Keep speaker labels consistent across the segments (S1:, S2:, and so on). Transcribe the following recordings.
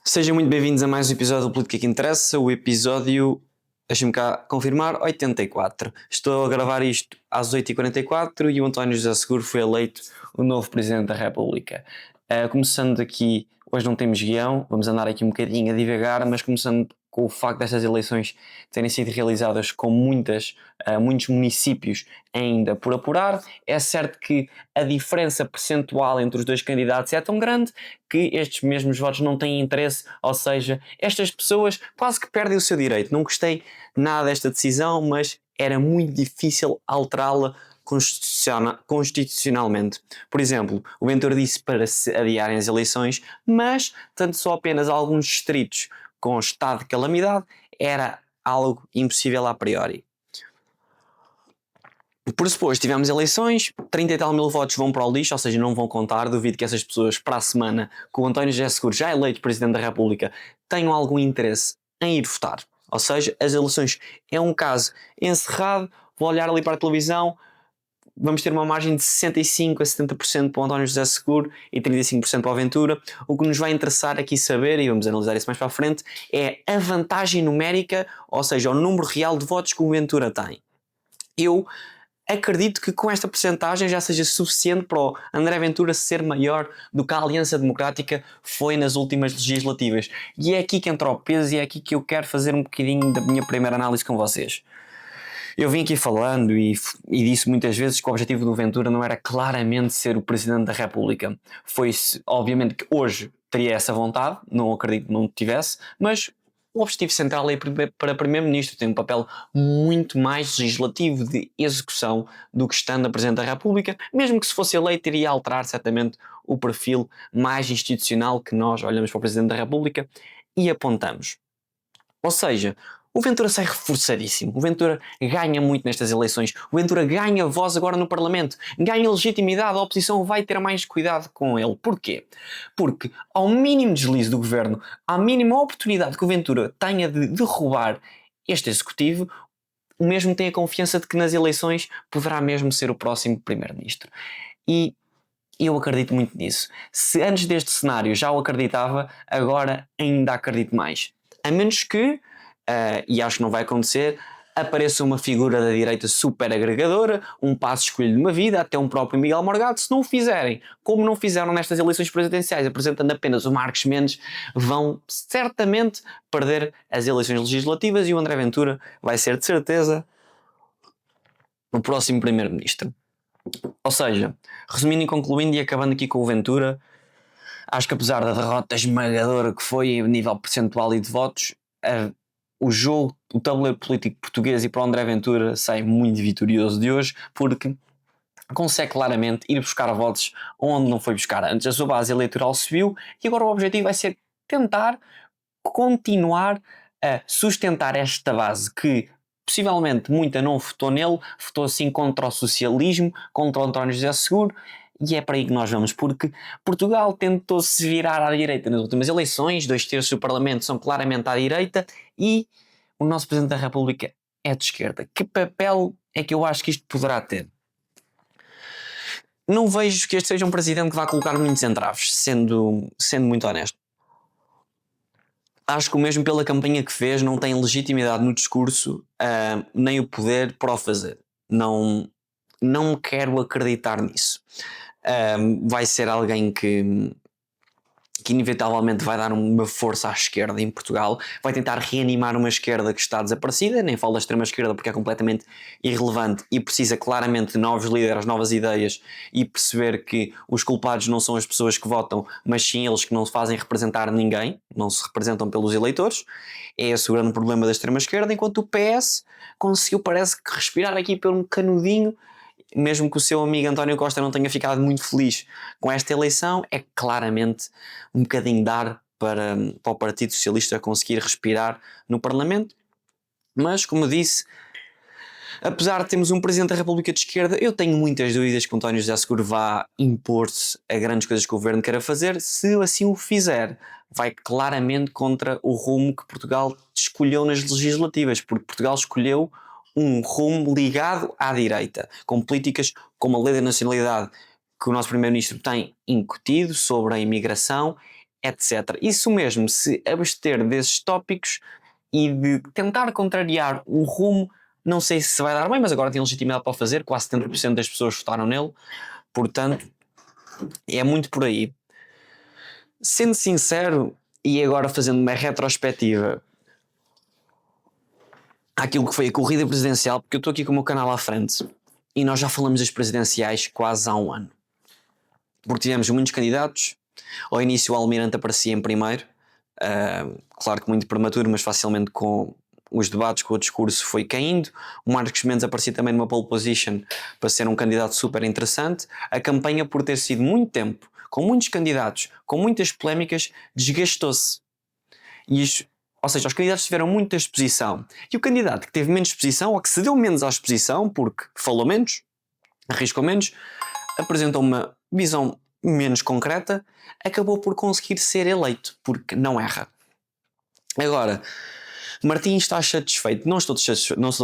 S1: Sejam muito bem-vindos a mais um episódio do Política que Interessa, o episódio, deixem-me cá confirmar, 84. Estou a gravar isto às 8h44 e o António José Seguro foi eleito o novo Presidente da República. Começando aqui, hoje não temos guião, vamos andar aqui um bocadinho a divagar, mas começando com o facto destas eleições terem sido realizadas com muitos municípios ainda por apurar. É certo que a diferença percentual entre os dois candidatos é tão grande que estes mesmos votos não têm interesse, ou seja, estas pessoas quase que perdem o seu direito. Não gostei nada desta decisão, mas era muito difícil alterá-la constitucionalmente. Por exemplo, o Ventura disse para se adiarem as eleições, mas tanto só apenas alguns distritos com estado de calamidade era algo impossível a priori. Por suposto, tivemos eleições, 30 e tal mil votos vão para o lixo, ou seja, não vão contar. Duvido que essas pessoas, para a semana, com o António José Seguro já eleito Presidente da República, tenham algum interesse em ir votar. Ou seja, as eleições é um caso encerrado. Vou olhar ali para a televisão, vamos ter uma margem de 65% a 70% para o António José Seguro e 35% para o Ventura. O que nos vai interessar aqui saber, e vamos analisar isso mais para a frente, é a vantagem numérica, ou seja, o número real de votos que o Ventura tem. Eu acredito que com esta percentagem já seja suficiente para o André Ventura ser maior do que a Aliança Democrática foi nas últimas legislativas. E é aqui que entra o peso e é aqui que eu quero fazer um bocadinho da minha primeira análise com vocês. Eu vim aqui falando e disse muitas vezes que o objetivo do Ventura não era claramente ser o Presidente da República. Foi-se, obviamente, que hoje teria essa vontade, não acredito que não tivesse, mas o objetivo central é para Primeiro-Ministro, tem um papel muito mais legislativo de execução do que estando a Presidente da República. Mesmo que se fosse eleito, iria alterar certamente o perfil mais institucional que nós olhamos para o Presidente da República e apontamos. Ou seja, o Ventura sai reforçadíssimo, o Ventura ganha muito nestas eleições, o Ventura ganha voz agora no Parlamento, ganha legitimidade, a oposição vai ter mais cuidado com ele. Porquê? Porque ao mínimo deslize do governo, à mínima oportunidade que o Ventura tenha de derrubar este executivo, o mesmo tem a confiança de que nas eleições poderá mesmo ser o próximo Primeiro-Ministro. E eu acredito muito nisso. Se antes deste cenário já o acreditava, agora ainda acredito mais. A menos que, e acho que não vai acontecer, apareça uma figura da direita super agregadora, um passo escolhido de uma vida, até um próprio Miguel Morgado. Se não o fizerem, como não fizeram nestas eleições presidenciais, apresentando apenas o Marcos Mendes, vão certamente perder as eleições legislativas e o André Ventura vai ser de certeza o próximo Primeiro-Ministro. Ou seja, resumindo e concluindo e acabando aqui com o Ventura, acho que apesar da derrota esmagadora que foi a nível percentual e de votos, o jogo, o tabuleiro político português e para o André Ventura sai muito vitorioso de hoje, porque consegue claramente ir buscar votos onde não foi buscar antes. A sua base eleitoral subiu e agora o objetivo vai ser tentar continuar a sustentar esta base que possivelmente muita não votou nele, votou assim contra o socialismo, contra o António José Seguro, e é para aí que nós vamos, porque Portugal tentou-se virar à direita nas últimas eleições, 2/3 do Parlamento são claramente à direita, e o nosso Presidente da República é de esquerda. Que papel é que eu acho que isto poderá ter? Não vejo que este seja um Presidente que vá colocar muitos entraves, sendo muito honesto. Acho que o mesmo pela campanha que fez não tem legitimidade no discurso, nem o poder para o fazer. Não quero acreditar nisso. Vai ser alguém que inevitavelmente vai dar uma força à esquerda em Portugal, vai tentar reanimar uma esquerda que está desaparecida, nem falo da extrema esquerda porque é completamente irrelevante e precisa claramente de novos líderes, novas ideias e perceber que os culpados não são as pessoas que votam, mas sim eles que não se fazem representar ninguém, não se representam pelos eleitores. É esse o grande problema da extrema esquerda, enquanto o PS conseguiu, parece que, respirar aqui por um canudinho. Mesmo que o seu amigo António Costa não tenha ficado muito feliz com esta eleição, é claramente um bocadinho dar para o Partido Socialista conseguir respirar no Parlamento. Mas, como disse, apesar de termos um Presidente da República de esquerda, eu tenho muitas dúvidas que o António José Seguro vá impor-se a grandes coisas que o governo queira fazer. Se assim o fizer, vai claramente contra o rumo que Portugal escolheu nas legislativas, porque Portugal escolheu um rumo ligado à direita, com políticas como a lei da nacionalidade que o nosso Primeiro-Ministro tem incutido sobre a imigração, etc. Isso mesmo, se abster desses tópicos e de tentar contrariar um rumo, não sei se vai dar bem, mas agora tem legitimidade para o fazer, quase 70% das pessoas votaram nele, portanto é muito por aí. Sendo sincero, e agora fazendo uma retrospectiva àquilo que foi a corrida presidencial, porque eu estou aqui com o meu canal à frente e nós já falamos das presidenciais quase há um ano, porque tivemos muitos candidatos. Ao início o Almirante aparecia em primeiro, claro que muito prematuro, mas facilmente com os debates, com o discurso foi caindo. O Marcos Mendes aparecia também numa pole position para ser um candidato super interessante. A campanha, por ter sido muito tempo, com muitos candidatos, com muitas polémicas, desgastou-se. Ou seja, os candidatos tiveram muita exposição. E o candidato que teve menos exposição, ou que cedeu menos à exposição, porque falou menos, arriscou menos, apresentou uma visão menos concreta, acabou por conseguir ser eleito, porque não erra. Agora, Martins está satisfeito? Não estou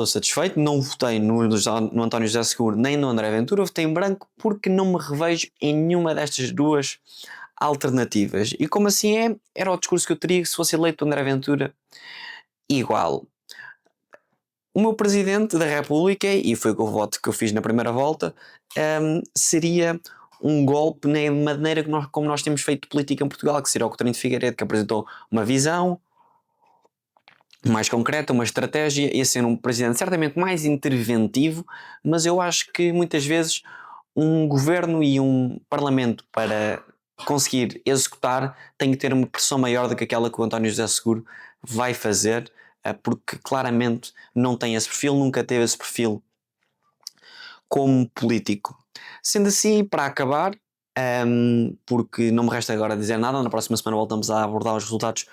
S1: satisfeito, não votei no António José Seguro nem no André Ventura, votei em branco porque não me revejo em nenhuma destas duas alternativas. E como assim era o discurso que eu teria se fosse eleito André Ventura igual. O meu Presidente da República, e foi o voto que eu fiz na primeira volta, seria um golpe na maneira como nós temos feito política em Portugal, que seria o Coutinho de Figueiredo, que apresentou uma visão mais concreta, uma estratégia, ia ser um Presidente certamente mais interventivo, mas eu acho que muitas vezes um governo e um parlamento para conseguir executar tem que ter uma pressão maior do que aquela que o António José Seguro vai fazer, porque claramente não tem esse perfil, nunca teve esse perfil como político. Sendo assim, para acabar, porque não me resta agora dizer nada, na próxima semana voltamos a abordar os resultados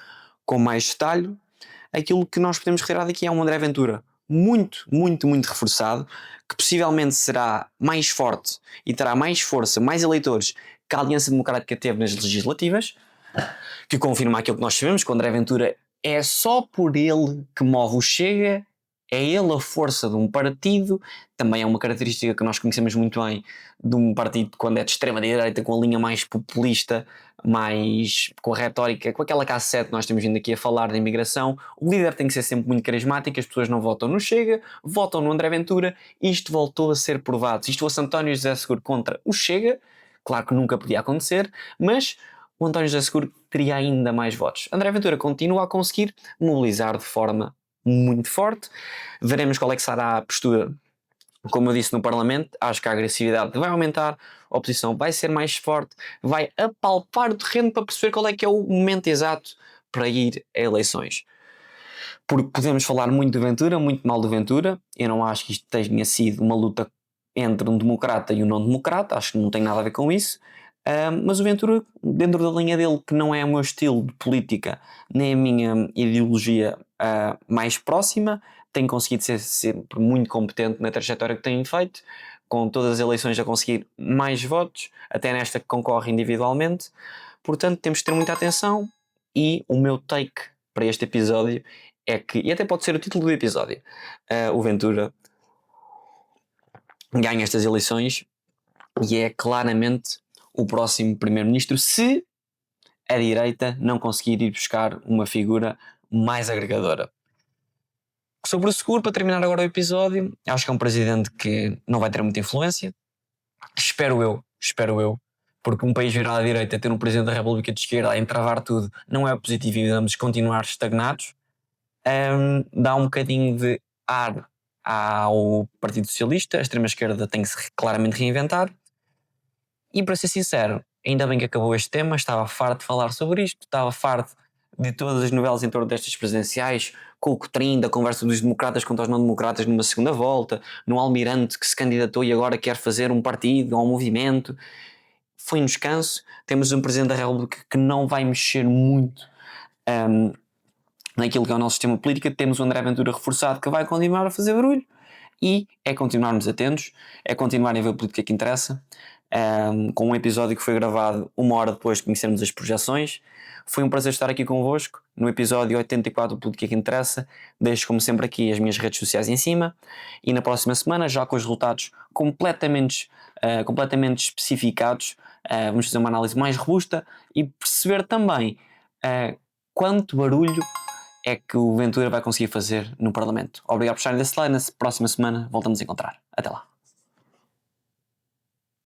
S1: com mais detalhe, aquilo que nós podemos retirar daqui é um André Ventura muito, muito, muito reforçado, que possivelmente será mais forte e terá mais força, mais eleitores que a Aliança Democrática teve nas legislativas, que confirma aquilo que nós sabemos, que o André Ventura é só por ele que move o Chega, é ele a força de um partido, também é uma característica que nós conhecemos muito bem de um partido quando é de extrema-direita, com a linha mais populista, mais com a retórica, com aquela cassete que nós temos vindo aqui a falar da imigração. O líder tem que ser sempre muito carismático, as pessoas não votam no Chega, votam no André Ventura, isto voltou a ser provado. Se isto fosse António José Seguro contra o Chega, claro que nunca podia acontecer, mas o António José Seguro teria ainda mais votos. André Ventura continua a conseguir mobilizar de forma muito forte. Veremos qual é que será a postura, como eu disse, no Parlamento. Acho que a agressividade vai aumentar, a oposição vai ser mais forte, vai apalpar o terreno para perceber qual é que é o momento exato para ir a eleições. Porque podemos falar muito de Ventura, muito mal de Ventura. Eu não acho que isto tenha sido uma luta entre um democrata e um não-democrata, acho que não tem nada a ver com isso. Mas o Ventura, dentro da linha dele, que não é o meu estilo de política, nem a minha ideologia mais próxima, tem conseguido ser sempre muito competente na trajetória que tem feito, com todas as eleições a conseguir mais votos, até nesta que concorre individualmente. Portanto, temos de ter muita atenção. E o meu take para este episódio é que, e até pode ser o título do episódio, o Ventura ganha estas eleições e é claramente o próximo primeiro-ministro, se a direita não conseguir ir buscar uma figura mais agregadora. Sobre o Seguro, para terminar agora o episódio, acho que é um presidente que não vai ter muita influência. Espero eu, porque um país virado à direita, ter um presidente da República de esquerda a entravar tudo, não é positivo e vamos continuar estagnados. Dá um bocadinho de ar ao Partido Socialista, a extrema-esquerda tem que se claramente reinventar. E para ser sincero, ainda bem que acabou este tema, estava farto de falar sobre isto, estava farto de todas as novelas em torno destas presidenciais, com o Cotrim, da conversa dos democratas contra os não-democratas numa segunda volta, no Almirante que se candidatou e agora quer fazer um partido ou um movimento. Foi um descanso. Temos um Presidente da República que não vai mexer muito naquilo que é o nosso sistema político. Temos o André Ventura reforçado que vai continuar a fazer barulho e é continuarmos atentos, é continuar a ver a política que interessa. Com um episódio que foi gravado uma hora depois de conhecermos as projeções. Foi um prazer estar aqui convosco no episódio 84 do Política que Interessa. Deixo como sempre aqui as minhas redes sociais em cima e na próxima semana, já com os resultados completamente especificados, Vamos fazer uma análise mais robusta e perceber também quanto barulho é que o Ventura vai conseguir fazer no Parlamento. Obrigado por estarem desse lado. Na próxima semana voltamos a encontrar. Até lá.